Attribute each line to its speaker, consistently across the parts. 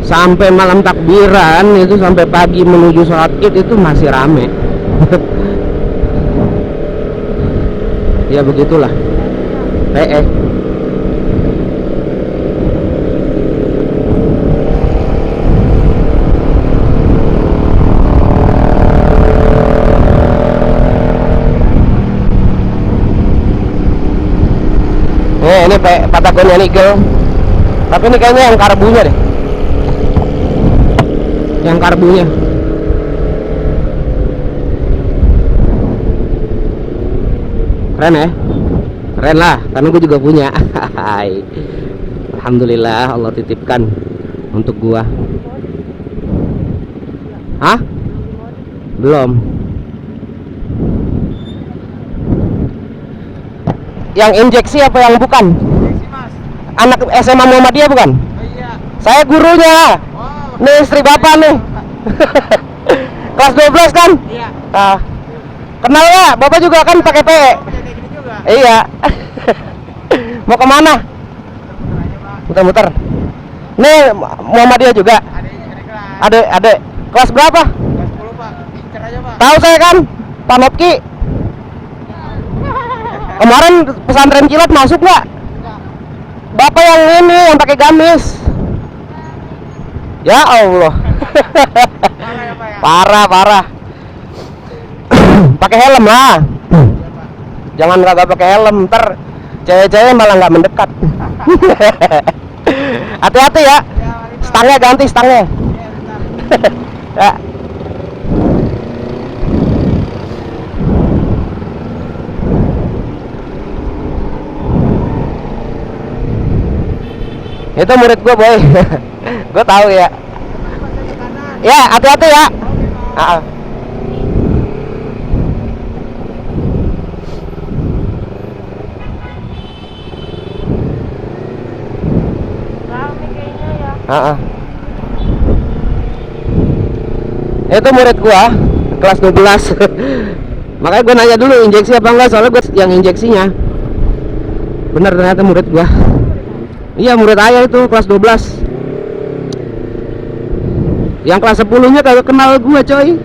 Speaker 1: sampai malam takbiran itu, sampai pagi menuju sholat id itu masih rame. Ya begitulah. Ini Patagonia Nickel, tapi ini kayaknya yang karbunya deh, yang karbunya. Keren ya, keren lah, karena gue juga punya. Alhamdulillah Allah titipkan untuk gua. Hah? Belum. Yang injeksi apa yang bukan?
Speaker 2: Injeksi, Mas.
Speaker 1: Anak SMA Muhammadiyah bukan?
Speaker 2: Oh, iya.
Speaker 1: Saya gurunya.
Speaker 2: Wow.
Speaker 1: Nih istri bapak nih. Kelas 12 kan?
Speaker 2: Iya.
Speaker 1: Kenal ya? Bapak juga kan pakai PE?
Speaker 2: Kayak gini juga.
Speaker 1: Iya. Mau kemana? Muter-muter. Nih Muhammadiyah juga. Adek kelas berapa?
Speaker 2: Kelas 10, Pak. Incer aja, Pak.
Speaker 1: Tahu saya kan, Pak Nopki. Kemarin pesantren kilat masuk nggak? Bapak yang ini yang pakai gamis. Ya Allah.
Speaker 2: Parah ya, Pak, ya?
Speaker 1: Parah. Pakai helm lah. Jangan kagak pakai helm, ntar cewek-cewek malah nggak mendekat. Hati-hati ya. Stangnya ganti stangnya. Ya. Itu murid gue boy. Gue tahu ya. Ya hati-hati ya.
Speaker 3: Rame kayaknya ya.
Speaker 1: Itu murid gua kelas 12. Makanya gue nanya dulu injeksi apa enggak, soalnya gue yang injeksinya. Bener ternyata murid gua. Iya murid ayah itu kelas 12. Yang kelas 10 nya kagak kenal gua coy.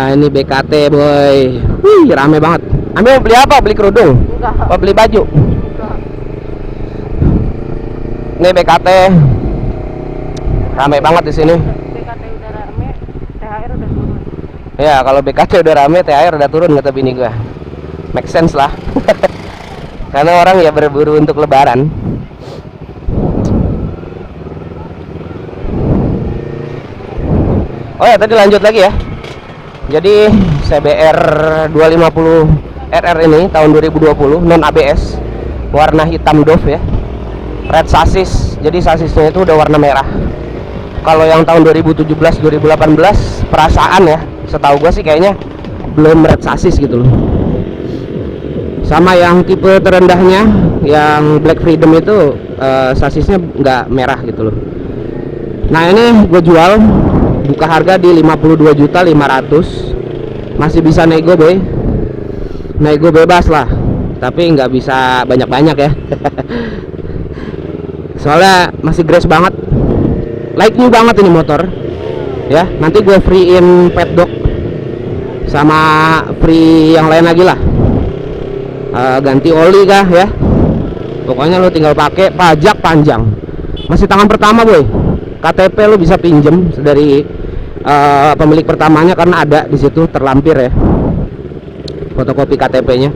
Speaker 1: Ini BKT boy. Wih rame banget. Ambil beli apa? Beli kerudung?
Speaker 3: Enggak.
Speaker 1: Apa beli baju? Ini BKT rame banget di sini.
Speaker 3: BKT udah rame, THR udah turun.
Speaker 1: Ya kalau BKT udah rame, THR udah turun kata bini gua. Make sense lah. Karena orang ya berburu untuk lebaran. Oh ya tadi lanjut lagi ya. Jadi CBR 250 RR ini tahun 2020 non ABS, warna hitam Dove ya. Red sasis, jadi sasisnya itu udah warna merah. Kalau yang tahun 2017 2018 perasaan ya, setahu gue sih kayaknya belum red sasis gitu loh. Sama yang tipe terendahnya yang Black Freedom itu sasisnya nggak merah gitu loh. Nah ini gue jual buka harga di 52.500.000, masih bisa nego boy, nego bebas lah, tapi nggak bisa banyak-banyak ya. Soalnya masih grace banget, like new banget ini motor ya. Nanti gue free in paddock sama free yang lain lagi lah, ganti oli kah ya, pokoknya lo tinggal pakai, pajak panjang, masih tangan pertama boy. KTP lo bisa pinjem dari pemilik pertamanya karena ada di situ terlampir ya fotokopi KTP-nya.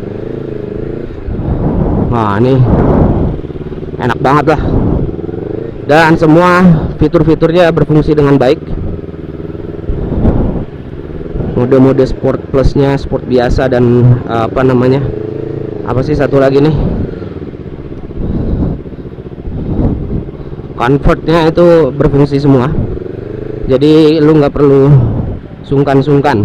Speaker 1: Wah ini enak banget lah, dan semua fitur-fiturnya berfungsi dengan baik. Mode-mode sport plusnya, sport biasa, dan apa namanya, apa sih satu lagi nih, comfortnya itu berfungsi semua. Jadi lu nggak perlu sungkan-sungkan.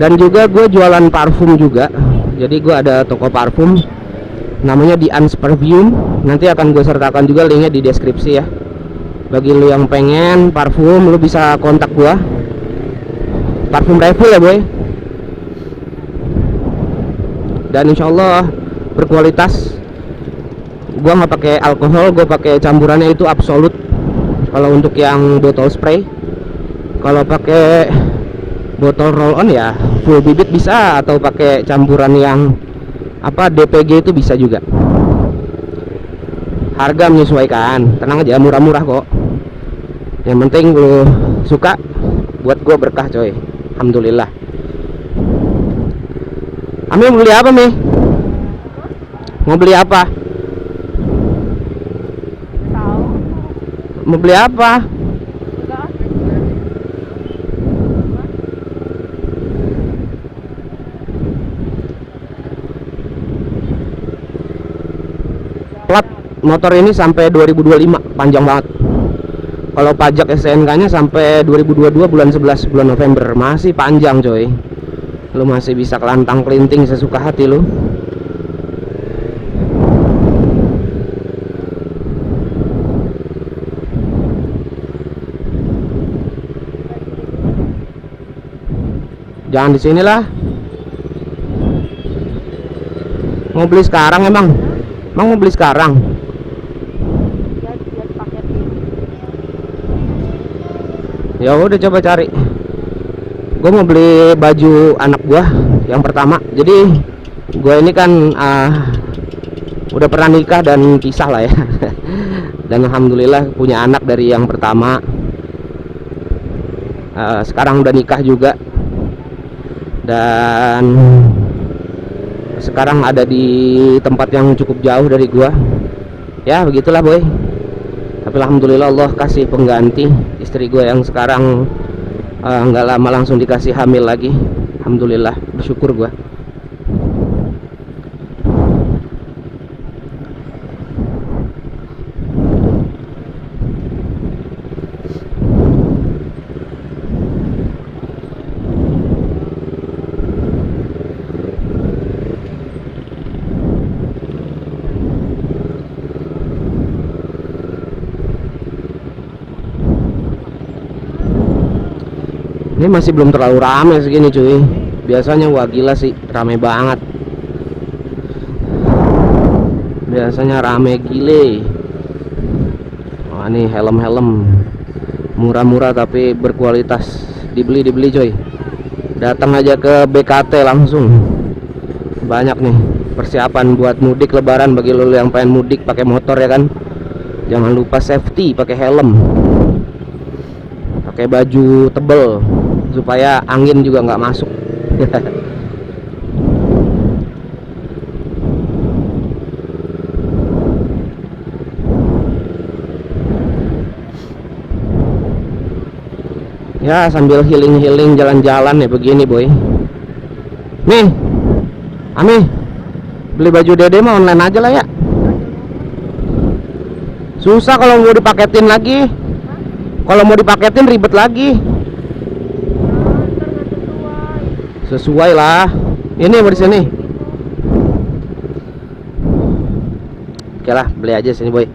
Speaker 1: Dan juga gue jualan parfum juga. Jadi gue ada toko parfum namanya di Ans Perfume. Nanti akan gue sertakan juga linknya di deskripsi ya. Bagi lu yang pengen parfum, lu bisa kontak gue. Parfum refill ya boy. Dan insya Allah berkualitas. Gua nggak pakai alkohol, gue pakai campurannya itu absolut. Kalau untuk yang botol spray, kalau pakai botol roll on ya full bibit bisa, atau pakai campuran yang apa DPG itu bisa juga. Harga menyesuaikan, tenang aja, murah-murah kok. Yang penting lu suka, buat gue berkah coy. Alhamdulillah. Ami mau beli apa Mi? Mau beli apa?
Speaker 3: Tahu.
Speaker 1: Mau beli apa?
Speaker 3: Enggak.
Speaker 1: Plat motor ini sampai 2025, panjang banget. Kalau pajak STNK-nya sampai 2022 bulan 11, bulan November. Masih panjang coy. Lu masih bisa kelantang kelinting sesuka hati lu. Jangan di sinilah. Mau beli sekarang emang? Emang mau beli sekarang?
Speaker 3: Dia paket.
Speaker 1: Ya udah coba cari. Gue mau beli baju anak gue yang pertama. Jadi gue ini kan udah pernah nikah dan pisah lah ya. Dan alhamdulillah punya anak dari yang pertama. Sekarang udah nikah juga. Dan sekarang ada di tempat yang cukup jauh dari gua. Ya begitulah boy. Tapi alhamdulillah Allah kasih pengganti. Istri gua yang sekarang nggak lama langsung dikasih hamil lagi. Alhamdulillah, bersyukur gua. Ini masih belum terlalu rame segini cuy. Biasanya wah gila sih, rame banget. Biasanya rame gile. Wah nih helm-helm murah-murah tapi berkualitas. Dibeli coy. Datang aja ke BKT langsung. Banyak nih persiapan buat mudik lebaran bagi lo yang pengen mudik pakai motor ya kan. Jangan lupa safety, pakai helm. Pakai baju tebel supaya angin juga nggak masuk. Ya sambil healing jalan-jalan ya begini boy. Nih Ami, beli baju dede mah online aja lah ya. Susah kalau mau dipaketin lagi. Kalau mau dipaketin ribet lagi. Sesuai lah. Ini mau di sini. Oke lah, beli aja sini boy.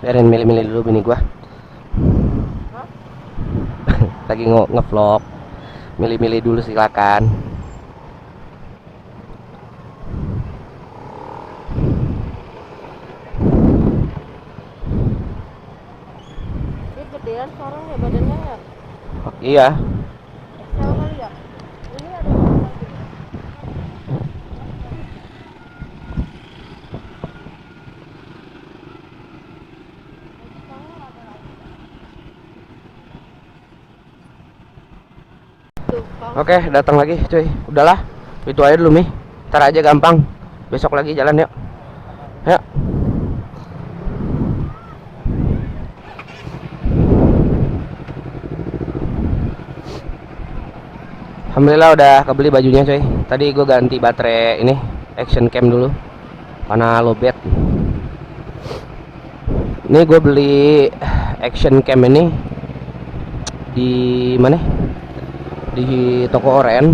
Speaker 1: Biarin milih-milih dulu bini gua. Lagi nge-vlog. Milih-milih dulu silakan.
Speaker 3: Ini gedean sekarang ya badannya ya?
Speaker 1: Iya.
Speaker 3: XL kali ya? Ini ada yang lagi.
Speaker 1: Oke, datang lagi cuy. Udahlah, itu aja dulu nih. Ntar aja gampang. Besok lagi jalan yuk. Yuk. Alhamdulillah udah kebeli bajunya coy. Tadi gue ganti baterai ini Action Cam dulu. karena lowbat. Ini gue beli action cam ini di mana? Di toko Oren,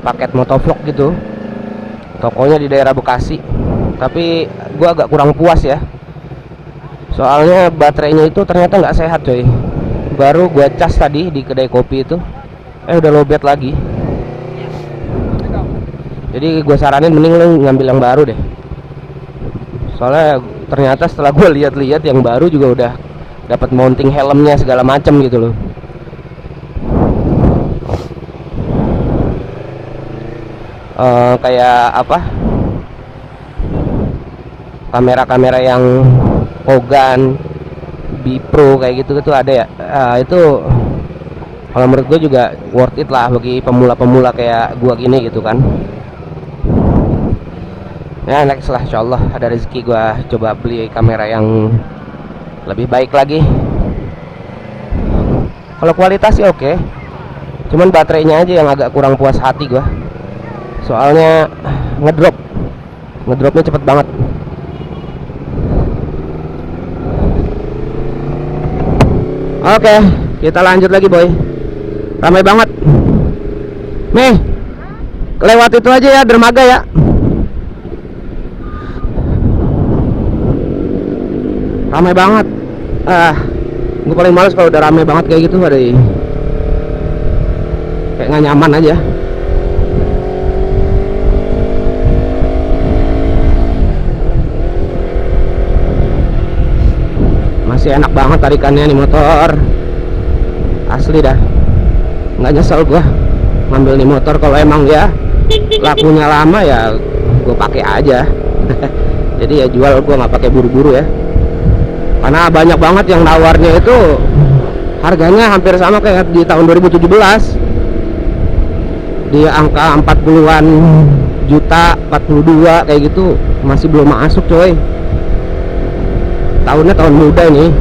Speaker 1: paket motovlog gitu. Tokonya di daerah Bekasi. Tapi gue agak kurang puas ya. Soalnya baterainya itu ternyata nggak sehat coy. Baru gue cas tadi di kedai kopi itu, udah lowbat lagi. Jadi gue saranin mending lu ngambil yang baru deh. Soalnya ternyata setelah gue lihat-lihat yang baru juga udah dapat mounting helmnya segala macam gitu loh. Kayak apa? Kamera-kamera yang Kogan, Bipro kayak gitu ada ya. Itu kalau menurut gue juga worth it lah bagi pemula-pemula kayak gua gini gitu kan. Ya next lah, insyaallah ada rezeki gua coba beli kamera yang lebih baik lagi. Kalau kualitas sih oke. Cuman baterainya aja yang agak kurang puas hati gua. Soalnya ngedropnya cepet banget. Oke, kita lanjut lagi boy. Ramai banget. Nih, lewat itu aja ya, dermaga ya. Ramai banget. Gue paling males kalau udah ramai banget kayak gitu, kayak nggak nyaman aja. Masih enak banget tarikannya nih motor. Asli dah, nggak nyesel gua ngambil nih motor. Kalau emang ya lakunya lama ya gue pakai aja. Jadi ya jual, gua nggak pakai buru-buru ya. Karena banyak banget yang nawarnya itu harganya hampir sama kayak di tahun 2017. Di angka 40-an juta, 42 kayak gitu, masih belum masuk coy. Tahunnya tahun muda ini,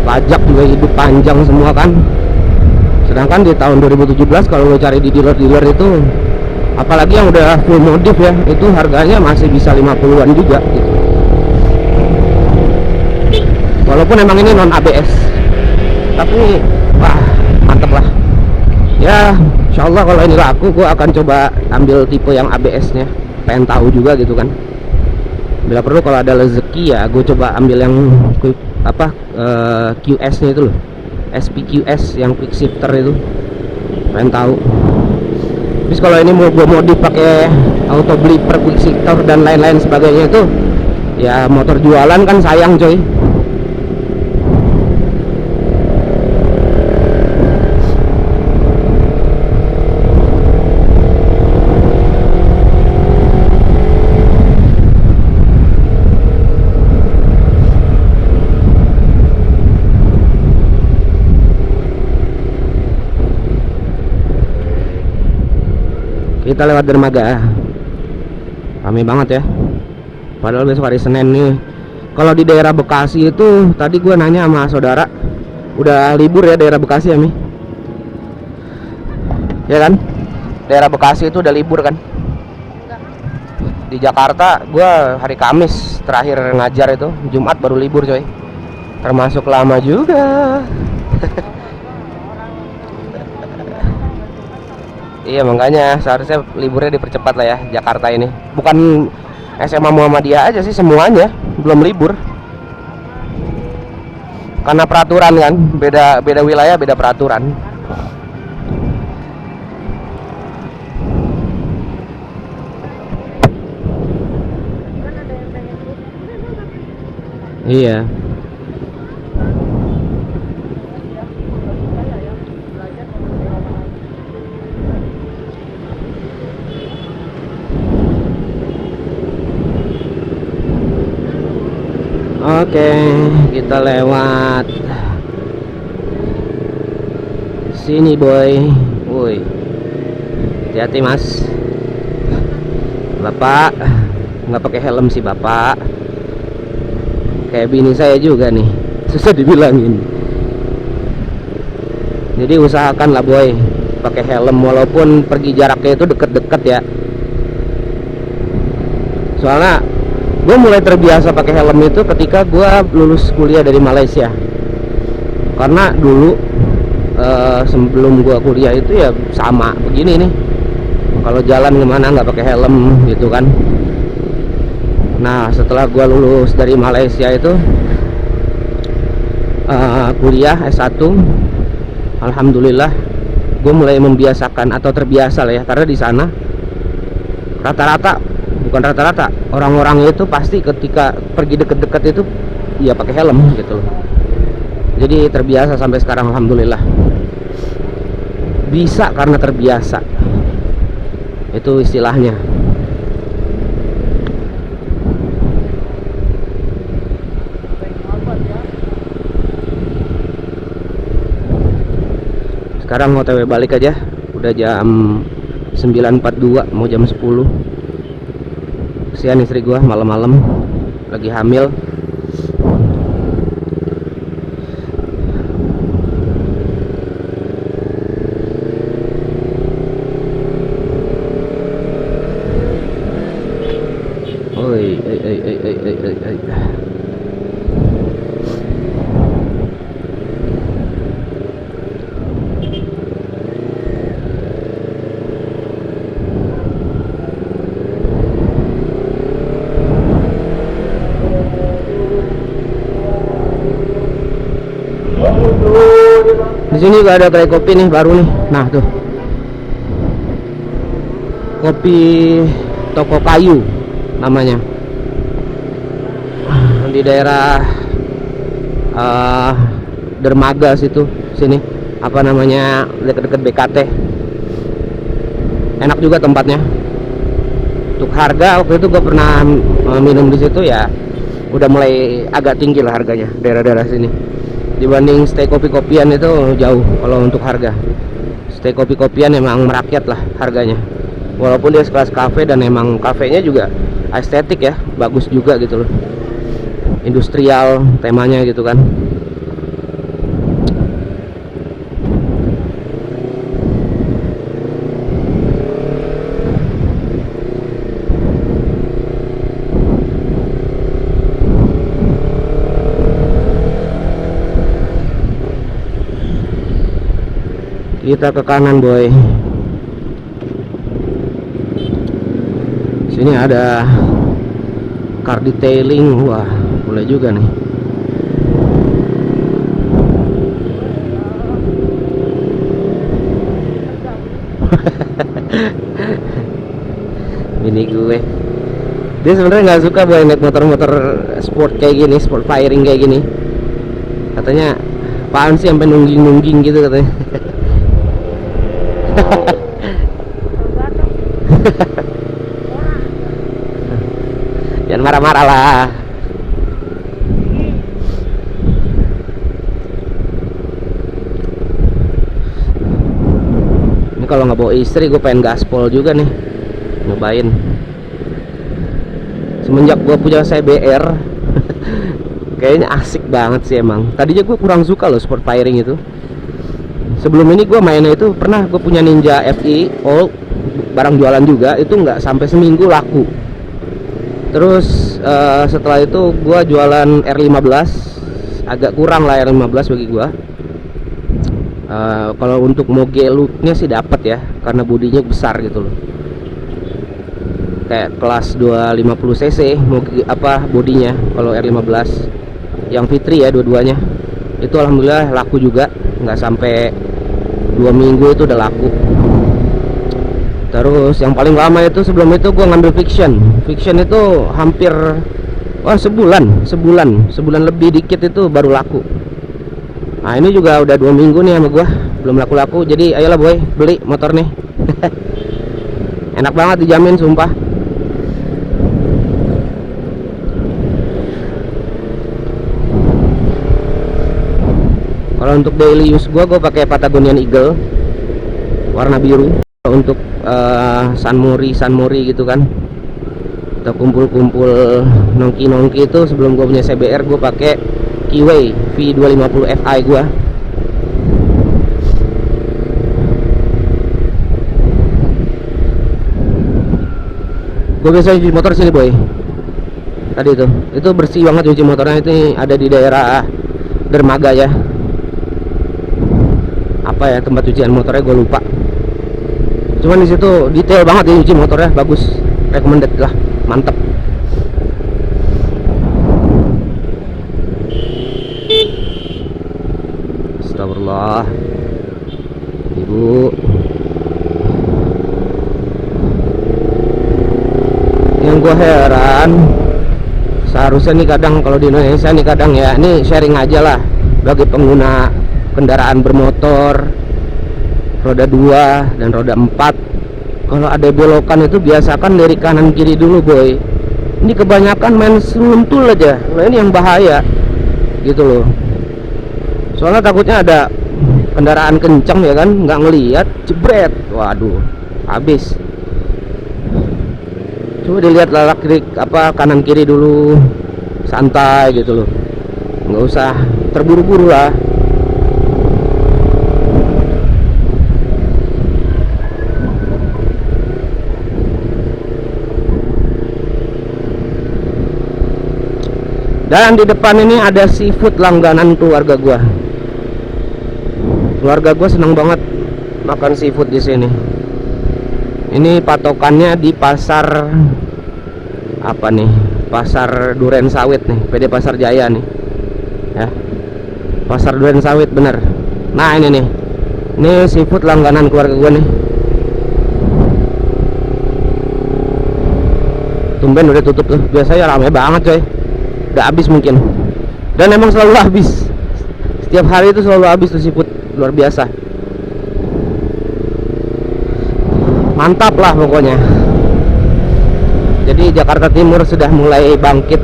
Speaker 1: pajak juga hidup panjang semua kan. Sedangkan di tahun 2017 kalau lo cari di dealer-dealer itu, apalagi yang udah full modif ya, itu harganya masih bisa 50-an juga gitu. Walaupun emang ini non ABS, tapi wah mantep lah ya. Insyaallah kalau ini laku, gue akan coba ambil tipe yang ABS nya, pengen tahu juga gitu kan. Bila perlu kalau ada rezeki ya gue coba ambil yang QS nya itu loh, SPQS yang quick shifter itu, pengen tahu. Terus kalau ini mau gue modif pakai auto blipper, quick shifter dan lain-lain sebagainya itu ya motor jualan kan sayang coy. Kita lewat dermaga, ramai banget ya. Padahal besok hari Senin nih. Kalau di daerah Bekasi itu tadi gue nanya sama saudara, udah libur ya daerah Bekasi ya Mi? Ya kan? Daerah Bekasi itu udah libur kan? Di Jakarta gue hari Kamis terakhir ngajar itu, Jumat baru libur coy. Termasuk lama juga. Iya makanya seharusnya liburnya dipercepat lah ya Jakarta ini. Bukan SMA Muhammadiyah aja sih, semuanya belum libur. Karena peraturan kan, beda wilayah beda peraturan. Iya. Oke, kita lewat sini boy. Woi, hati-hati mas. Bapak nggak pakai helm sih bapak. Kayak bini saya juga nih, susah dibilangin. Jadi usahakan lah boy, pakai helm walaupun pergi jaraknya itu deket-deket ya. Soalnya Gue mulai terbiasa pakai helm itu ketika gue lulus kuliah dari Malaysia. Karena dulu sebelum gue kuliah itu ya sama begini nih. Kalau jalan kemana nggak pakai helm gitu kan. Nah setelah gue lulus dari Malaysia itu kuliah S1, alhamdulillah gue mulai membiasakan atau terbiasa lah ya, karena di sana bukan rata-rata orang-orang itu pasti ketika pergi deket-deket itu ya pakai helm gitu loh. Jadi terbiasa sampai sekarang, alhamdulillah. Bisa karena terbiasa, itu istilahnya. Sekarang OTW balik aja. Udah jam 9.42, mau jam 10. Kesian istri gua malam-malam lagi hamil. Oi. Di sini juga ada kedai kopi nih baru nih. Nah tuh, kopi Toko Kayu namanya, di daerah Dermaga situ, sini apa namanya, deket-deket BKT. Enak juga tempatnya. Untuk harga waktu itu gue pernah minum di situ ya, udah mulai agak tinggi lah harganya daerah-daerah sini. Dibanding stay kopi-kopian itu jauh kalau untuk harga. Stay kopi-kopian emang merakyat lah harganya. Walaupun dia sekelas kafe dan emang kafenya juga estetik ya, bagus juga gitu loh. Industrial temanya gitu kan. Kita ke kanan boy. Sini ada car detailing, wah boleh juga nih. Ini gue, dia sebenarnya nggak suka boy naik motor-motor sport kayak gini, sport firing kayak gini. Katanya apaan sih sampai nungging-nungging gitu katanya. Jangan marah-marah lah. Ini kalau nggak bawa istri, gue pengen gaspol juga nih, nyobain. Semenjak gue punya CBR, kayaknya asik banget sih emang. Tadinya gue kurang suka loh sport firing itu. Sebelum ini gue mainnya itu pernah, gue punya Ninja FI old, barang jualan juga, itu nggak sampai seminggu laku. Terus setelah itu gue jualan R15, agak kurang lah R15 bagi gue. Kalau untuk moge looknya sih dapat ya, karena bodinya besar gitu loh, kayak kelas 250 cc moge, apa bodinya kalau R15 yang Fitri ya, dua-duanya itu alhamdulillah laku juga, nggak sampai 2 minggu itu udah laku. Terus yang paling lama itu sebelum itu gue ngambil fiction itu hampir sebulan lebih dikit itu baru laku. Nah ini juga udah 2 minggu nih sama gue belum laku-laku. Jadi ayolah boy, beli motor nih. Enak banget, dijamin sumpah. Kalau untuk daily use gue pakai Patagonian Eagle warna biru. Untuk San Mori gitu kan, atau kumpul-kumpul nongki itu sebelum gue punya CBR, gue pakai Kiwi V250 Fi gue. Gue biasa cuci motor sini boy. tadi itu bersih banget cuci motornya. Itu ada di daerah dermaga ya, apa ya tempat cucian motornya gue lupa, cuman di situ detail banget ya cuci motornya, bagus, recommended lah, mantep. Astagfirullah, ibu. Yang gue heran, seharusnya nih kadang kalau di Indonesia nih kadang ya, ini sharing aja lah bagi pengguna kendaraan bermotor roda 2 dan roda 4. Kalau ada belokan itu biasakan dari kanan kiri dulu boy. Ini kebanyakan main sentul aja. Nah, ini yang bahaya gitu loh. Soalnya takutnya ada kendaraan kencang ya kan, nggak ngelihat, jebret, waduh, habis. Coba dilihat lalak kiri apa kanan kiri dulu, santai gitu loh, nggak usah terburu-buru lah. Dan di depan ini ada seafood langganan keluarga gua. Keluarga gua senang banget makan seafood di sini. Ini patokannya di pasar apa nih? Pasar Duren Sawit nih, PD Pasar Jaya nih. Ya. Pasar Duren Sawit bener. Nah, ini nih. Ini seafood langganan keluarga gua nih. Tumben udah tutup tuh. Biasanya rame banget coy. Udah habis mungkin. Dan emang selalu habis. Setiap hari itu selalu habis tuh seafood, luar biasa. Mantap lah pokoknya. Jadi Jakarta Timur sudah mulai bangkit.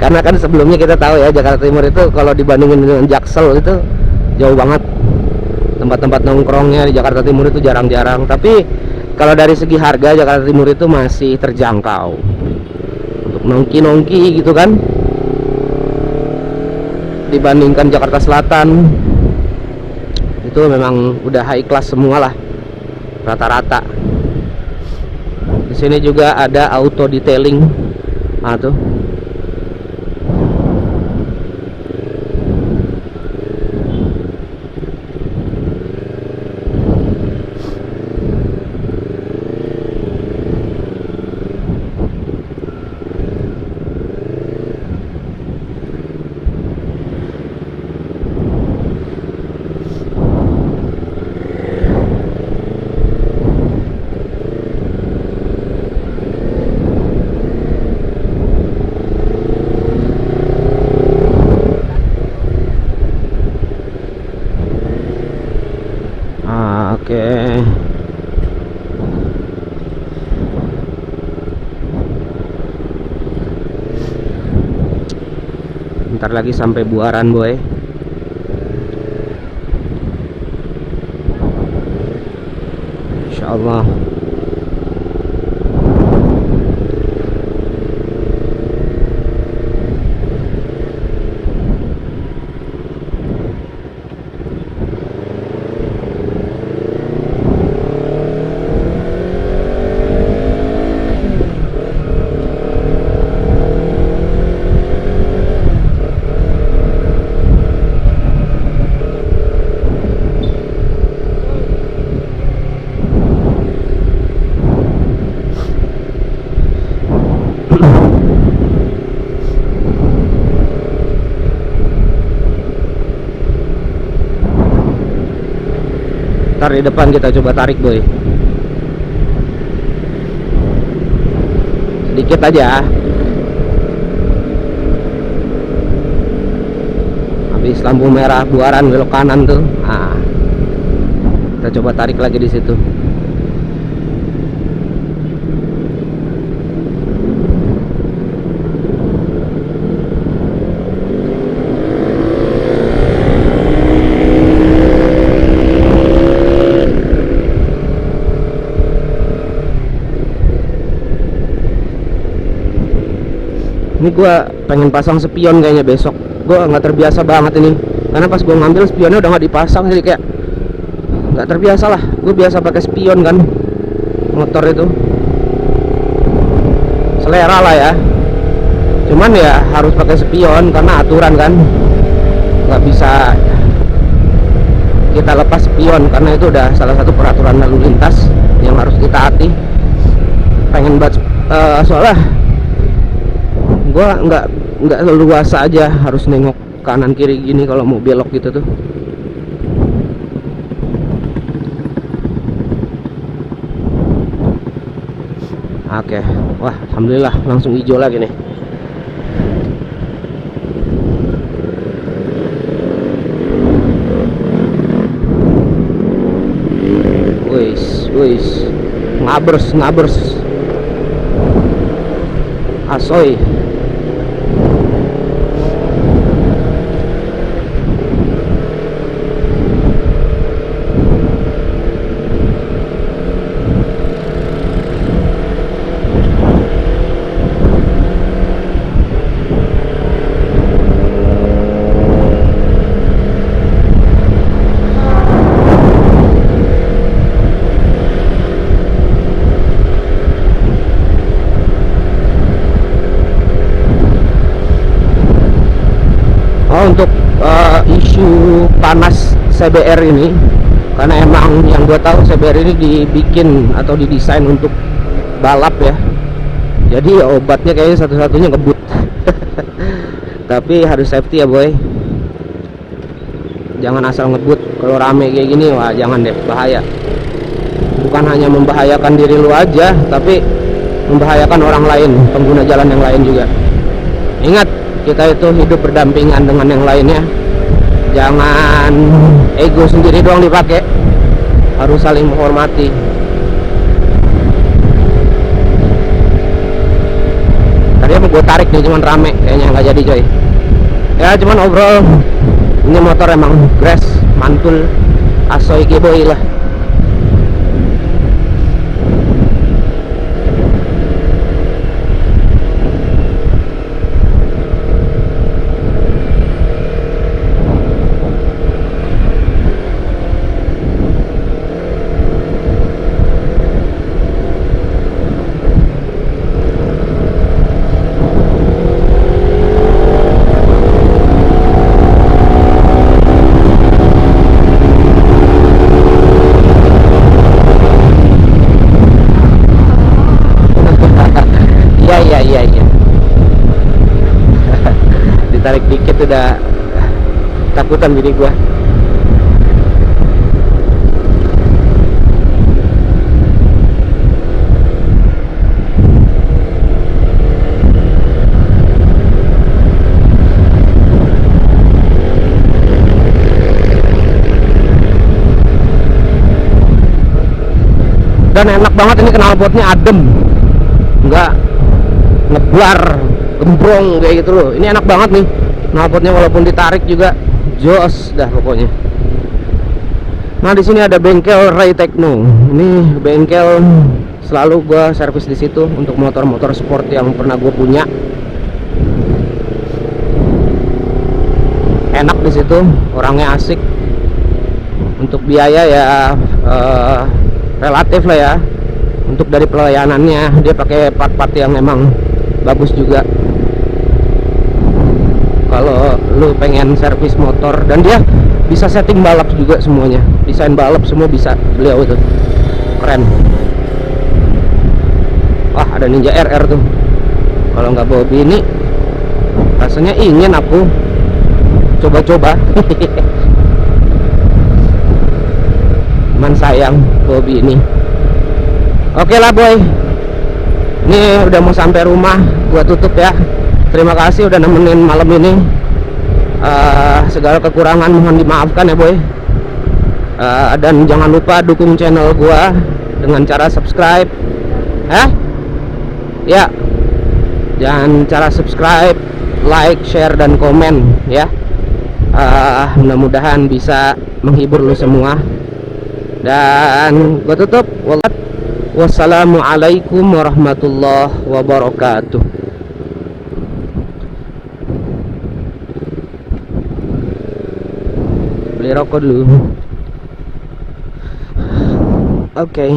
Speaker 1: Karena kan sebelumnya kita tahu ya, Jakarta Timur itu kalau dibandingin dengan Jaksel itu jauh banget. Tempat-tempat nongkrongnya di Jakarta Timur itu jarang-jarang. Tapi kalau dari segi harga, Jakarta Timur itu masih terjangkau untuk nongki-nongki gitu kan, dibandingkan Jakarta Selatan. Itu memang udah high class semua lah rata-rata. Di sini juga ada auto detailing. Nah tuh. Oke. Bentar lagi sampai Buaran boy. Insyaallah. Ntar di depan kita coba tarik boy, sedikit aja. Habis lampu merah Buaran belok kanan tuh. Nah, kita coba tarik lagi di situ. Ini gue pengen pasang spion kayaknya besok. Gue nggak terbiasa banget ini, karena pas gue ngambil spionnya udah nggak dipasang, jadi kayak nggak terbiasa lah. Gue biasa pakai spion kan, motor itu selera lah ya. Cuman ya harus pakai spion karena aturan kan, nggak bisa kita lepas spion karena itu udah salah satu peraturan lalu lintas yang harus ditaati. Pengen banget soalnya gua nggak leluasa aja harus nengok kanan kiri gini kalau mau belok gitu tuh. Oke, wah alhamdulillah langsung hijau lagi nih. Wis, ngabers, asoy. Untuk isu panas CBR ini, karena emang yang gue tahu CBR ini dibikin atau didesain untuk balap ya, jadi obatnya kayaknya satu-satunya ngebut. Tapi harus safety ya boy, jangan asal ngebut. Kalau rame kayak gini, wah jangan deh, bahaya. Bukan hanya membahayakan diri lu aja, tapi membahayakan orang lain, pengguna jalan yang lain juga. Ingat, kita itu hidup berdampingan dengan yang lainnya. Jangan ego sendiri doang dipakai, harus saling menghormati. Tadi mau gue tarik nih, cuman rame kayaknya nggak jadi coy. Ya cuman overall ini motor emang grass, mantul, asoy geboy lah. Iya. Ditarik dikit udah takutan bini gua. Dan enak banget ini knalpotnya, adem, nggak ngeblar, gembrong kayak gitu loh. Ini enak banget nih knalpotnya, walaupun ditarik juga jos dah pokoknya. Nah di sini ada bengkel Ray Techno. Ini bengkel selalu gua servis di situ untuk motor-motor sport yang pernah gue punya. Enak di situ, orangnya asik. Untuk biaya ya relatif lah ya. Untuk dari pelayanannya, dia pakai part-part yang memang bagus juga. Kalau lu pengen servis motor, dan dia bisa setting balap juga semuanya, desain balap semua bisa beliau itu, keren. Wah ada Ninja RR tuh, kalau nggak bawa bini rasanya ingin aku coba-coba. Cuman sayang bawa bini. Oke lah boy, ini udah mau sampai rumah, gua tutup ya. Terima kasih udah nemenin malam ini. Segala kekurangan mohon dimaafkan ya boy. Dan jangan lupa dukung channel gua dengan cara subscribe. Ya, jangan cara subscribe, like, share dan komen ya. Mudah-mudahan bisa menghibur lu semua. Dan gua tutup. Wassalamualaikum warahmatullahi wabarakatuh. Beli rokok dulu. Oke.